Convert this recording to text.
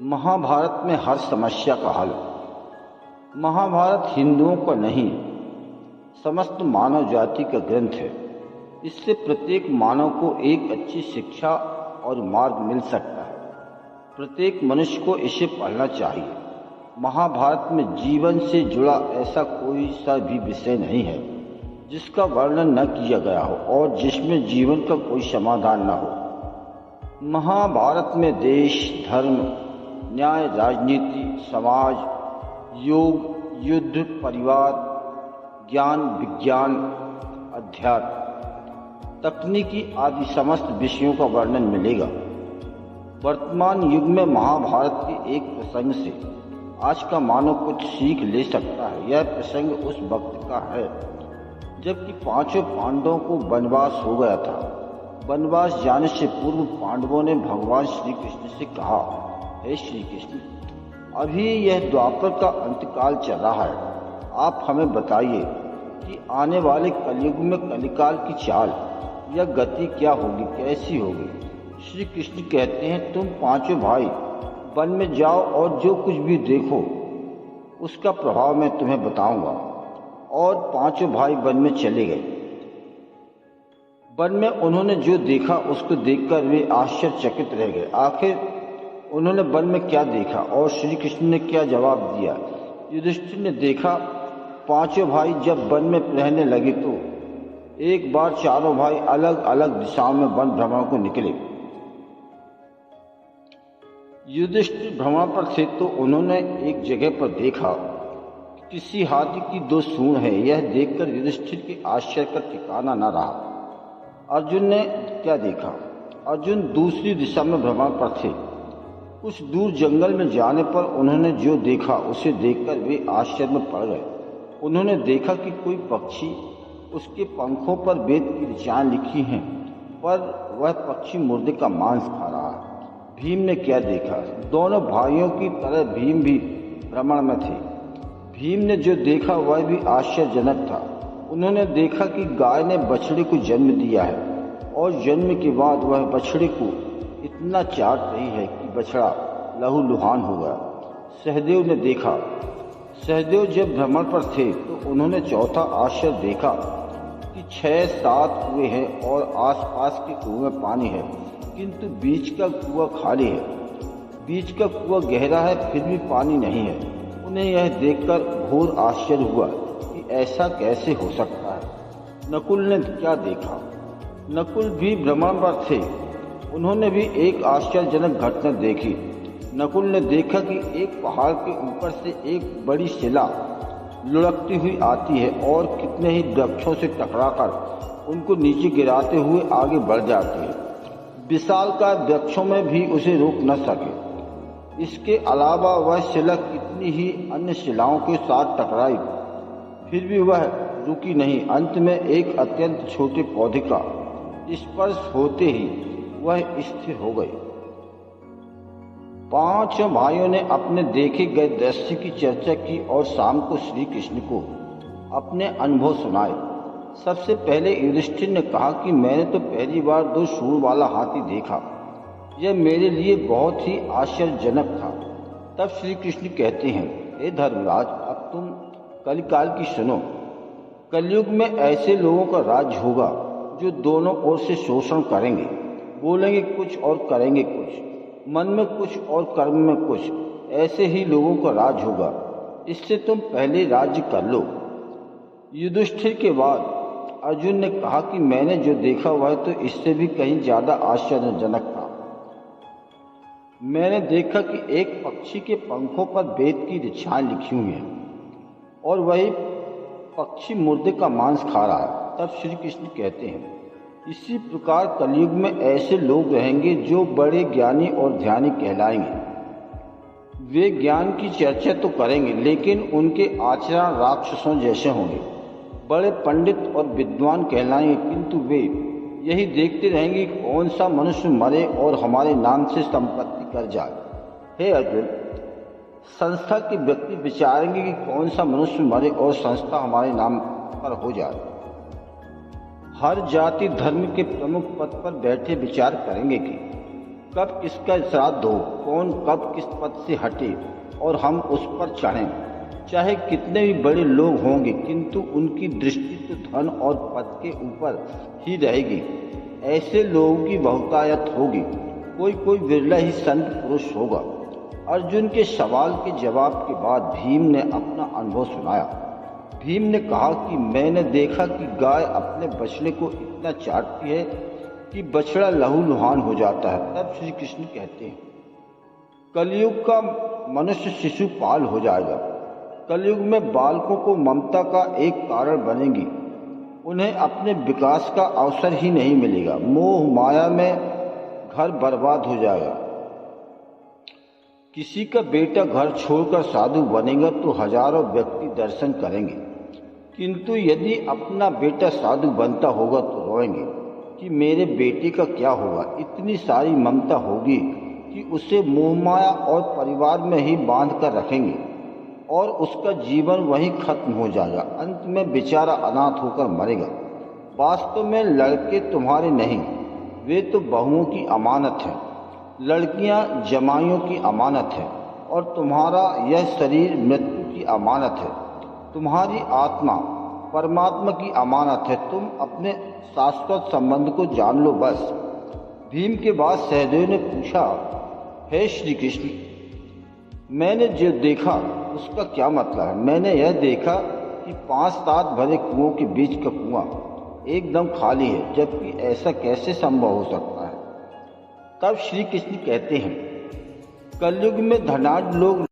महाभारत में हर समस्या का हल। महाभारत हिंदुओं का नहीं, समस्त मानव जाति का ग्रंथ है। इससे प्रत्येक मानव को एक अच्छी शिक्षा और मार्ग मिल सकता है। प्रत्येक मनुष्य को इसे पढ़ना चाहिए। महाभारत में जीवन से जुड़ा ऐसा कोई सा भी विषय नहीं है जिसका वर्णन न किया गया हो और जिसमें जीवन का कोई समाधान न हो। महाभारत में देश, धर्म, न्याय, राजनीति, समाज, योग, युद्ध, परिवार, ज्ञान, विज्ञान, अध्यात्म, तकनीकी आदि समस्त विषयों का वर्णन मिलेगा। वर्तमान युग में महाभारत के एक प्रसंग से आज का मानव कुछ सीख ले सकता है। यह प्रसंग उस वक्त का है जबकि पांचों पांडवों को वनवास हो गया था। वनवास जाने से पूर्व पांडवों ने भगवान श्री कृष्ण से कहा, हे श्री कृष्ण, अभी यह द्वापर का अंतकाल चल रहा है। आप हमें बताइए कि आने वाले कलयुग में कलिकाल की चाल या गति क्या होगी, कैसी होगी। श्री कृष्ण कहते हैं, तुम पांचों भाई वन में जाओ और जो कुछ भी देखो उसका प्रभाव मैं तुम्हें बताऊंगा। और पांचों भाई वन में चले गए। वन में उन्होंने जो देखा उसको देखकर वे आश्चर्यचकित रह गए। आखिर उन्होंने वन में क्या देखा और श्री कृष्ण ने क्या जवाब दिया। युधिष्ठिर ने देखा, पांचों भाई जब वन में रहने लगे तो एक बार चारों भाई अलग अलग दिशाओं में वन भ्रमण को निकले। युधिष्ठिर भ्रमण पर थे तो उन्होंने एक जगह पर देखा किसी हाथी की दो सूंड है। यह देखकर युधिष्ठिर के आश्चर्य का ठिकाना न रहा। अर्जुन ने क्या देखा। अर्जुन दूसरी दिशा में भ्रमण पर थे। कुछ दूर जंगल में जाने पर उन्होंने जो देखा उसे देखकर वे आश्चर्य में पड़ गए। उन्होंने देखा कि कोई पक्षी, उसके पंखों पर वेद की ऋचाएं लिखी हैं, पर वह पक्षी मुर्दे का मांस खा रहा है। भीम ने क्या देखा। दोनों भाइयों की तरह भीम भी भ्रमण में थे। भीम ने जो देखा वह भी आश्चर्यजनक था। उन्होंने देखा कि गाय ने बछड़े को जन्म दिया है और जन्म के बाद वह बछड़े को इतना चाट रही है कि बछड़ा लहूलुहान हो गया। सहदेव ने देखा। सहदेव जब भ्रमण पर थे तो उन्होंने चौथा आश्चर्य देखा कि 6-7 कुएं हैं और आसपास के कुएं में पानी है, किंतु बीच का कुआं खाली है। बीच का कुआं गहरा है फिर भी पानी नहीं है। उन्हें यह देखकर घोर आश्चर्य हुआ कि ऐसा कैसे हो सकता है। नकुल ने क्या देखा। नकुल भी भ्रमण पर थे। उन्होंने भी एक आश्चर्यजनक घटना देखी। नकुल ने देखा कि एक पहाड़ के ऊपर से एक बड़ी शिला लुढ़कती हुई आती है और कितने ही वृक्षों से टकराकर उनको नीचे गिराते हुए आगे बढ़ जाती है। विशालकाय वृक्षों में भी उसे रोक न सके। इसके अलावा वह शिला कितनी ही अन्य शिलाओं के साथ टकराई, फिर भी वह रुकी नहीं। अंत में एक अत्यंत छोटे पौधे का स्पर्श होते ही वह स्थिर हो गई। पांचों भाइयों ने अपने देखे गए दृश्य की चर्चा की और शाम को श्री कृष्ण को अपने अनुभव सुनाए। सबसे पहले युधिष्ठिर ने कहा कि मैंने तो पहली बार 2 सूंड वाला हाथी देखा। यह मेरे लिए बहुत ही आश्चर्यजनक था। तब श्री कृष्ण कहते हैं, हे धर्मराज, अब तुम कलिकाल की सुनो। कलयुग में ऐसे लोगों का राज्य होगा जो दोनों ओर से शोषण करेंगे, बोलेंगे कुछ और करेंगे कुछ, मन में कुछ और कर्म में कुछ। ऐसे ही लोगों का राज होगा। इससे तुम पहले राज्य कर लो। युधिष्ठिर के बाद अर्जुन ने कहा कि मैंने जो देखा वह तो इससे भी कहीं ज्यादा आश्चर्यजनक था। मैंने देखा कि एक पक्षी के पंखों पर वेद की ऋचाएं लिखी हुई हैं और वही पक्षी मुर्दे का मांस खा रहा है। तब श्री कृष्ण कहते हैं, इसी प्रकार कलयुग में ऐसे लोग रहेंगे जो बड़े ज्ञानी और ध्यानी कहलाएंगे। वे ज्ञान की चर्चा तो करेंगे लेकिन उनके आचरण राक्षसों जैसे होंगे। बड़े पंडित और विद्वान कहलाएंगे किंतु वे यही देखते रहेंगे कि कौन सा मनुष्य मरे और हमारे नाम से संपत्ति कर जाए। हे अर्जुन, संस्था के व्यक्ति विचारेंगे कि कौन सा मनुष्य मरे और संस्था हमारे नाम पर हो जाए। हर जाति धर्म के प्रमुख पद पर बैठे विचार करेंगे कि कब किसका श्राद्ध हो, कौन कब किस पद से हटे और हम उस पर चढ़ें। चाहे कितने भी बड़े लोग होंगे, किंतु उनकी दृष्टि तो धन और पद के ऊपर ही रहेगी। ऐसे लोगों की बहुतायत होगी, कोई कोई विरला ही संत पुरुष होगा। अर्जुन के सवाल के जवाब के बाद भीम ने अपना अनुभव सुनाया। भीम ने कहा कि मैंने देखा कि गाय अपने बछड़े को इतना चाटती है कि बछड़ा लहूलुहान हो जाता है। तब श्री कृष्ण कहते हैं, कलयुग का मनुष्य शिशुपाल हो जाएगा। कलयुग में बालकों को ममता का एक कारण बनेगी, उन्हें अपने विकास का अवसर ही नहीं मिलेगा। मोह माया में घर बर्बाद हो जाएगा। किसी का बेटा घर छोड़कर साधु बनेगा तो हजारों व्यक्ति दर्शन करेंगे, किंतु यदि अपना बेटा साधु बनता होगा तो रोएंगे कि मेरे बेटे का क्या होगा। इतनी सारी ममता होगी कि उसे मोहमाया और परिवार में ही बांध कर रखेंगे और उसका जीवन वहीं खत्म हो जाएगा। अंत में बेचारा अनाथ होकर मरेगा। वास्तव में लड़के तुम्हारे नहीं, वे तो बहुओं की अमानत है। लड़कियां जमाइयों की अमानत है और तुम्हारा यह शरीर मृत्यु की अमानत है। तुम्हारी आत्मा परमात्मा की अमानत है। तुम अपने शाश्वत संबंध को जान लो बस। भीम के बाद सहदेव ने पूछा, हे श्री कृष्ण, मैंने जो देखा उसका क्या मतलब है। मैंने यह देखा कि 5-7 भरे कुओं के बीच का कुआं एकदम खाली है, जबकि ऐसा कैसे संभव हो सकता है। तब श्री कृष्ण कहते हैं, कलयुग में धनाढ्य लोग